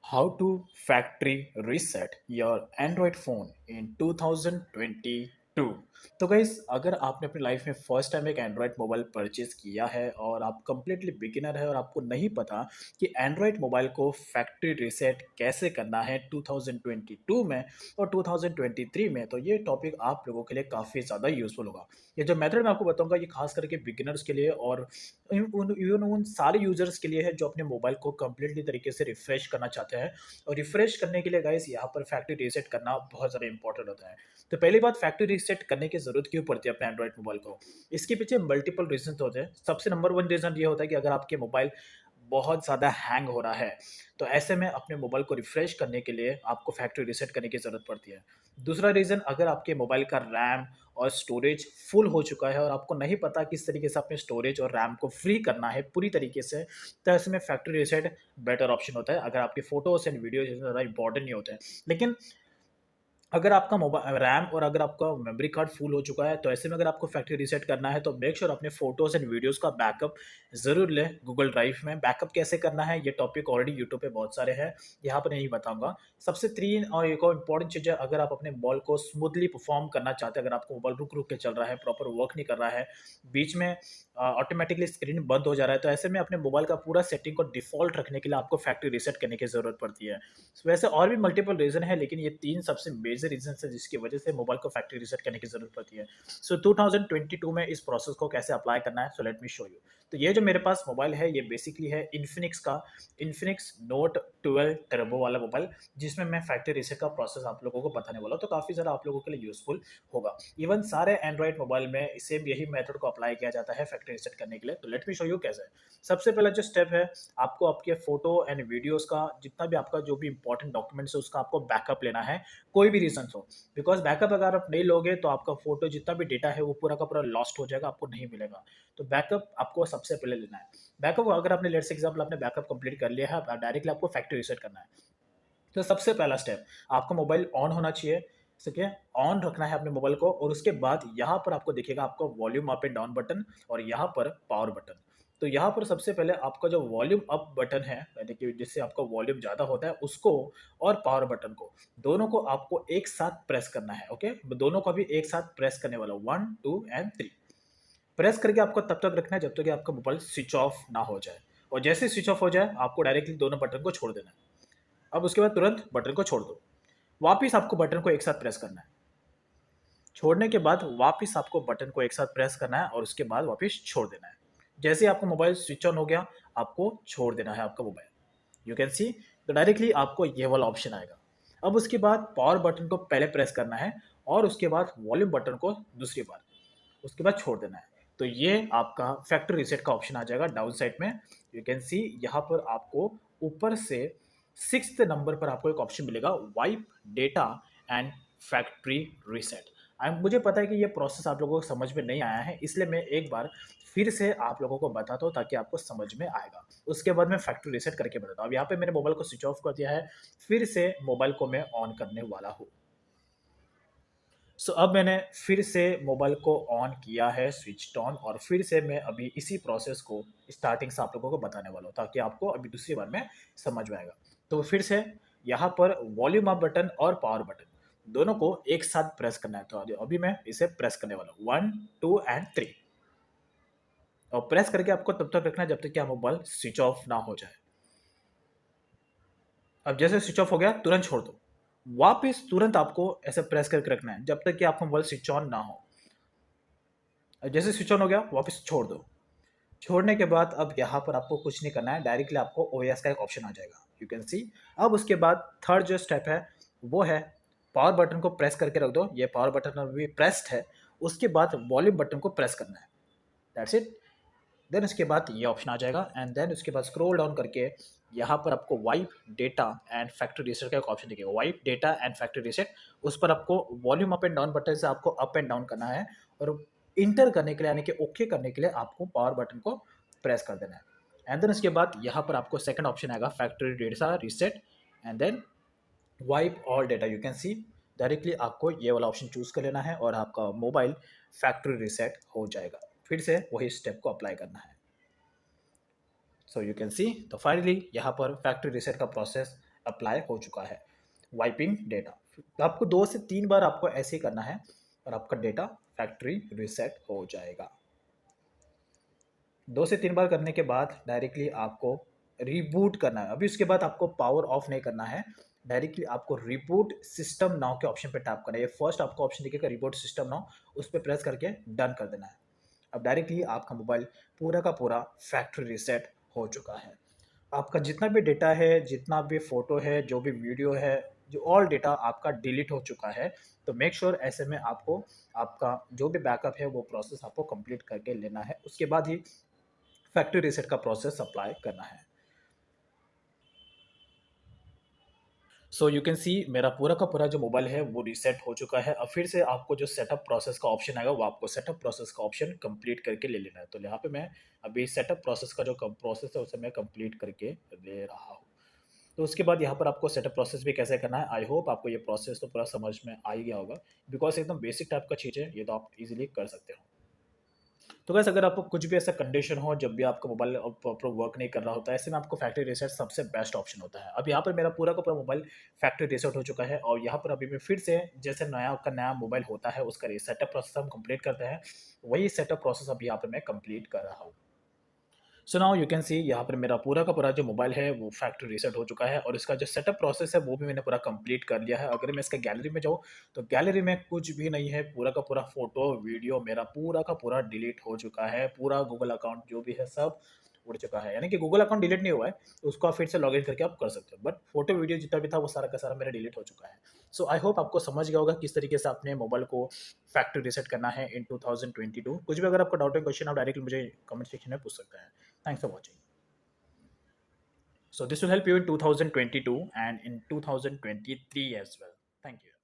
How to factory reset your Android phone in 2022। तो guys, अगर आपने अपनी लाइफ में फर्स्ट टाइम एक एंड्रॉयड मोबाइल परचेज किया है और आप कंप्लीटली बिगिनर है और आपको नहीं पता कि एंड्रॉयड मोबाइल को फैक्ट्री रीसेट कैसे करना है 2022 में और 2023 में, तो ये टॉपिक आप लोगों के लिए काफ़ी ज़्यादा यूजफुल होगा। ये जो मेथड मैं आपको बताऊंगा ये खास करके बिगिनर्स के लिए और इवन उन सारे यूजर्स के लिए है जो अपने मोबाइल को कंप्लीटली तरीके से रिफ्रेश करना चाहते हैं। और रिफ्रेश करने के लिए गाइस यहाँ पर फैक्ट्री रीसेट करना बहुत ज़्यादा इंपॉर्टेंट होता है। तो पहली बात, फैक्ट्री रीसेट करने की जरूरत क्यों पड़ती है अपने एंड्रॉइड मोबाइल को? इसके पीछे मल्टीपल रीजन होते हैं। सबसे नंबर वन रीजन ये होता है कि अगर आपके मोबाइल बहुत ज़्यादा हैंग हो रहा है, तो ऐसे में अपने मोबाइल को रिफ्रेश करने के लिए आपको फैक्ट्री रीसेट करने की ज़रूरत पड़ती है। दूसरा रीज़न, अगर आपके मोबाइल का रैम और स्टोरेज फुल हो चुका है और आपको नहीं पता किस तरीके से अपने स्टोरेज और रैम को फ्री करना है पूरी तरीके से, तो ऐसे में फैक्ट्री रीसेट बेटर ऑप्शन होता है। अगर आपकी फ़ोटोज़ एंड वीडियोज़ ज़्यादा इंपॉर्टेंट नहीं होते हैं। लेकिन अगर आपका मोबाइल रैम और अगर आपका मेमोरी कार्ड फुल हो चुका है, तो ऐसे में अगर आपको फैक्ट्री रीसेट करना है तो मेक श्योर अपने फोटोज एंड वीडियोस का बैकअप ज़रूर लें गूगल ड्राइव में। बैकअप कैसे करना है ये टॉपिक ऑलरेडी यूट्यूब पे बहुत सारे हैं, यहाँ पर नहीं बताऊंगा। सबसे तीन और एक और इम्पॉर्टेंट चीज़ है, अगर आप अपने मोबाइल को स्मूथली परफॉर्म करना चाहते हैं, अगर आपको मोबाइल रुक रुक के चल रहा है, प्रॉपर वर्क नहीं कर रहा है, बीच में ऑटोमेटिकली स्क्रीन बंद हो जा रहा है, तो ऐसे में अपने मोबाइल का पूरा सेटिंग को डिफॉल्ट रखने के लिए आपको फैक्ट्री रीसेट करने की ज़रूरत पड़ती है। वैसे और भी मल्टीपल रीजन है, लेकिन ये तीन सबसे मेजर रीजन है जिसकी वजह से मोबाइल को फैक्ट्री रीसेट करने की जरूरत पड़ती है। सो 2022 में इस प्रोसेस को कैसे अप्लाई करना है, so let me show you. तो ये जो मेरे पास मोबाइल है ये बेसिकली है इन्फिनिक्स का, इन्फिनिक्स नोट 12 टर्बो वाला मोबाइल, जिसमें मैं फैक्ट्री रीसेट का प्रोसेस आप लोगों को बताने वाला हूँ। तो काफ़ी ज़्यादा आप लोगों के लिए यूजफुल होगा। इवन सारे एंड्रॉइड मोबाइल में इसे यही मेथड को अप्लाई किया जाता है फैक्ट्री रीसेट करने के लिए। तो लेट मी शो यू कैसे। सबसे पहला जो स्टेप है, आपको आपके फोटो एंड वीडियोस का जितना भी आपका जो भी इंपॉर्टेंट डॉक्यूमेंट्स है उसका आपको बैकअप लेना है, कोई भी रीजन हो। बिकॉज बैकअप अगर आप नहीं लोगे तो आपका फोटो जितना भी डेटा है वो पूरा का पूरा लॉस्ट हो जाएगा, आपको नहीं मिलेगा। तो बैकअप आपको सबसे पहले लेना है। बैकअप अगर आपने लेट्स एग्जांपल आपने बैकअप कंप्लीट कर लिया है, डायरेक्टली आपको फैक्ट्री रीसेट करना है। तो सबसे पहला स्टेप, आपका मोबाइल ऑन होना चाहिए। ठीक है, ऑन रखना है अपने मोबाइल को और उसके बाद यहाँ पर आपको दिखेगा आपका volume up and down button और यहाँ पर पावर बटन। तो यहाँ पर सबसे पहले आपका जो वॉल्यूम अप बटन है, यानी कि जिससे आपका वॉल्यूम ज़्यादा होता है, उसको और पावर बटन को, दोनों को आपको एक साथ प्रेस करना है। ओके, दोनों को भी एक साथ प्रेस करने वाला, 1 2 एंड 3। प्रेस करके आपको तब तक रखना है जब तक कि आपका मोबाइल स्विच ऑफ ना हो जाए। और जैसे स्विच ऑफ हो जाए आपको डायरेक्टली दोनों बटन को छोड़ देना है। अब उसके बाद तुरंत बटन को छोड़ दो। वापिस आपको बटन को एक साथ प्रेस करना है। छोड़ने के बाद वापिस आपको बटन को एक साथ प्रेस करना है और उसके बाद वापिस छोड़ देना है। जैसे ही आपका मोबाइल स्विच ऑन हो गया, आपको छोड़ देना है आपका मोबाइल। यू कैन सी, तो डायरेक्टली आपको ये वाला ऑप्शन आएगा। अब उसके बाद पावर बटन को पहले प्रेस करना है और उसके बाद वॉल्यूम बटन को दूसरी बार, उसके बाद छोड़ देना है। तो ये आपका फैक्ट्री रीसेट का ऑप्शन आ जाएगा डाउन साइड में। यू कैन सी यहाँ पर आपको ऊपर से सिक्स्थ नंबर पर आपको एक ऑप्शन मिलेगा, wipe data and factory reset. मुझे पता है कि ये प्रोसेस आप लोगों को समझ में नहीं आया है, इसलिए मैं एक बार फिर से आप लोगों को बताता हूँ ताकि आपको समझ में आएगा। उसके बाद मैं फैक्ट्री रीसेट करके बताता हूँ। अब यहाँ पे मेरे मोबाइल को स्विच ऑफ कर दिया है, फिर से मोबाइल को मैं ऑन करने वाला हूँ। अब मैंने फिर से मोबाइल को ऑन किया है, स्विच ऑन, और फिर से मैं अभी इसी प्रोसेस को स्टार्टिंग से आप लोगों को बताने वाला हूँ ताकि आपको अभी दूसरी बार में समझ में आएगा। तो फिर से यहाँ पर वॉल्यूम अप बटन और पावर बटन दोनों को एक साथ प्रेस करना है। तो अभी मैं इसे प्रेस करने वाला हूँ, 1 2 एंड 3। और प्रेस करके आपको तब तक रखना है जब तक कि मोबाइल स्विच ऑफ ना हो जाए। अब जैसे स्विच ऑफ हो गया तुरंत छोड़ दो। वापिस तुरंत आपको ऐसे प्रेस करके रखना है जब तक कि आपका मोबाइल स्विच ऑन ना हो। जैसे स्विच ऑन हो गया वापस छोड़ दो। छोड़ने के बाद अब यहाँ पर आपको कुछ नहीं करना है, डायरेक्टली आपको ओएस का एक ऑप्शन आ जाएगा। यू कैन सी। अब उसके बाद थर्ड जो स्टेप है वो है, पावर बटन को प्रेस करके रख दो। ये पावर बटन अभी प्रेस्ड है। उसके बाद वॉल्यूम बटन को प्रेस करना है, दैट्स इट। देन उसके बाद ये ऑप्शन आ जाएगा एंड देन उसके बाद स्क्रॉल डाउन करके यहाँ पर आपको wipe data and factory reset का एक ऑप्शन दिखेगा, wipe data and factory reset. उस पर आपको volume up and down button से आपको अप एंड डाउन करना है और इंटर करने के लिए यानी कि ओके करने के लिए आपको पावर बटन को प्रेस कर देना है। एंड देन उसके बाद यहाँ पर आपको सेकंड ऑप्शन आएगा, factory data reset and then wipe all data. You can see, directly आपको ये वाला ऑप्शन चूज कर लेना है और आपका मोबाइल फैक्ट्री रीसेट हो जाएगा। फिर से वही स्टेप को अप्लाई करना है। सो यू कैन सी, तो फाइनली यहाँ पर फैक्ट्री रीसेट का प्रोसेस अप्लाई हो चुका है। वाइपिंग डेटा, तो आपको 2 से 3 बार आपको ऐसे ही करना है और आपका डेटा फैक्ट्री रीसेट हो जाएगा। 2 से 3 बार करने के बाद डायरेक्टली आपको रिबूट करना है। अभी उसके बाद आपको पावर ऑफ नहीं करना है, डायरेक्टली आपको रिबूट सिस्टम नाउ के ऑप्शन पे टैप करना है। ये फर्स्ट आपको ऑप्शन दिखेगा रिबूट सिस्टम नाउ, उस पर प्रेस करके डन कर देना है। अब डायरेक्टली आपका मोबाइल पूरा का पूरा फैक्ट्री रीसेट हो चुका है। आपका जितना भी डेटा है, जितना भी फ़ोटो है, जो भी वीडियो है, जो ऑल डेटा आपका डिलीट हो चुका है। तो मेक श्योर ऐसे में आपको आपका जो भी बैकअप है वो प्रोसेस आपको कंप्लीट करके लेना है। उसके बाद ही फैक्ट्री रीसेट का प्रोसेस अप्लाई करना है। सो यू कैन सी मेरा पूरा का पूरा जो मोबाइल है वो रीसेट हो चुका है। अब फिर से आपको जो सेटअप प्रोसेस का ऑप्शन आएगा वो आपको सेटअप प्रोसेस का ऑप्शन कंप्लीट करके ले लेना है। तो यहाँ पे मैं अभी सेटअप प्रोसेस का जो प्रोसेस है उसे मैं कंप्लीट करके ले रहा हूँ। तो उसके बाद यहाँ पर आपको सेटअप प्रोसेस भी कैसे करना है, आई होप आपको ये प्रोसेस तो पूरा समझ में आ ही गया होगा, बिकॉज एकदम बेसिक टाइप का चीज़ है, ये तो आप इजीली कर सकते हो। तो गैस अगर आपको कुछ भी ऐसा कंडीशन हो जब भी आपका मोबाइल प्रॉपर वर्क नहीं कर रहा होता है, ऐसे में आपको फैक्ट्री रीसेट सबसे बेस्ट ऑप्शन होता है। अब यहाँ पर मेरा पूरा का पूरा मोबाइल फैक्ट्री रीसेट हो चुका है और यहाँ पर अभी मैं फिर से जैसे नया का नया मोबाइल होता है उसका सेटअप प्रोसेस हम कंप्लीट करते हैं, वही सेटअप प्रोसेस अभी यहाँ पर मैं कंप्लीट कर रहा हूँ। सो नाउ यू कैन सी यहाँ पर मेरा पूरा का पूरा जो मोबाइल है वो फैक्ट्री रीसेट हो चुका है और इसका जो सेटअप प्रोसेस है वो भी मैंने पूरा कंप्लीट कर लिया है। अगर मैं इसका गैलरी में जाऊँ तो गैलरी में कुछ भी नहीं है, पूरा का पूरा फोटो वीडियो मेरा पूरा का पूरा डिलीट हो चुका है। पूरा गूगल अकाउंट जो भी है सब उड़ चुका है, यानी कि गूगल अकाउंट डिलीट नहीं हुआ है, तो उसको आप फिर से लॉगिन करके आप कर सकते हो, बट फोटो वीडियो जितना भी था वो सारा का सारा मेरा डिलीट हो चुका है। सो आई होप आपको समझ गया होगा किस तरीके से अपने मोबाइल को फैक्ट्री रीसेट करना है इन 2022। कुछ भी अगर आपको डाउट है क्वेश्चन आप डायरेक्टली मुझे कमेंट सेक्शन में पूछ सकते हैं। Thanks for watching. So this will help you in 2022 and in 2023 as well. Thank you.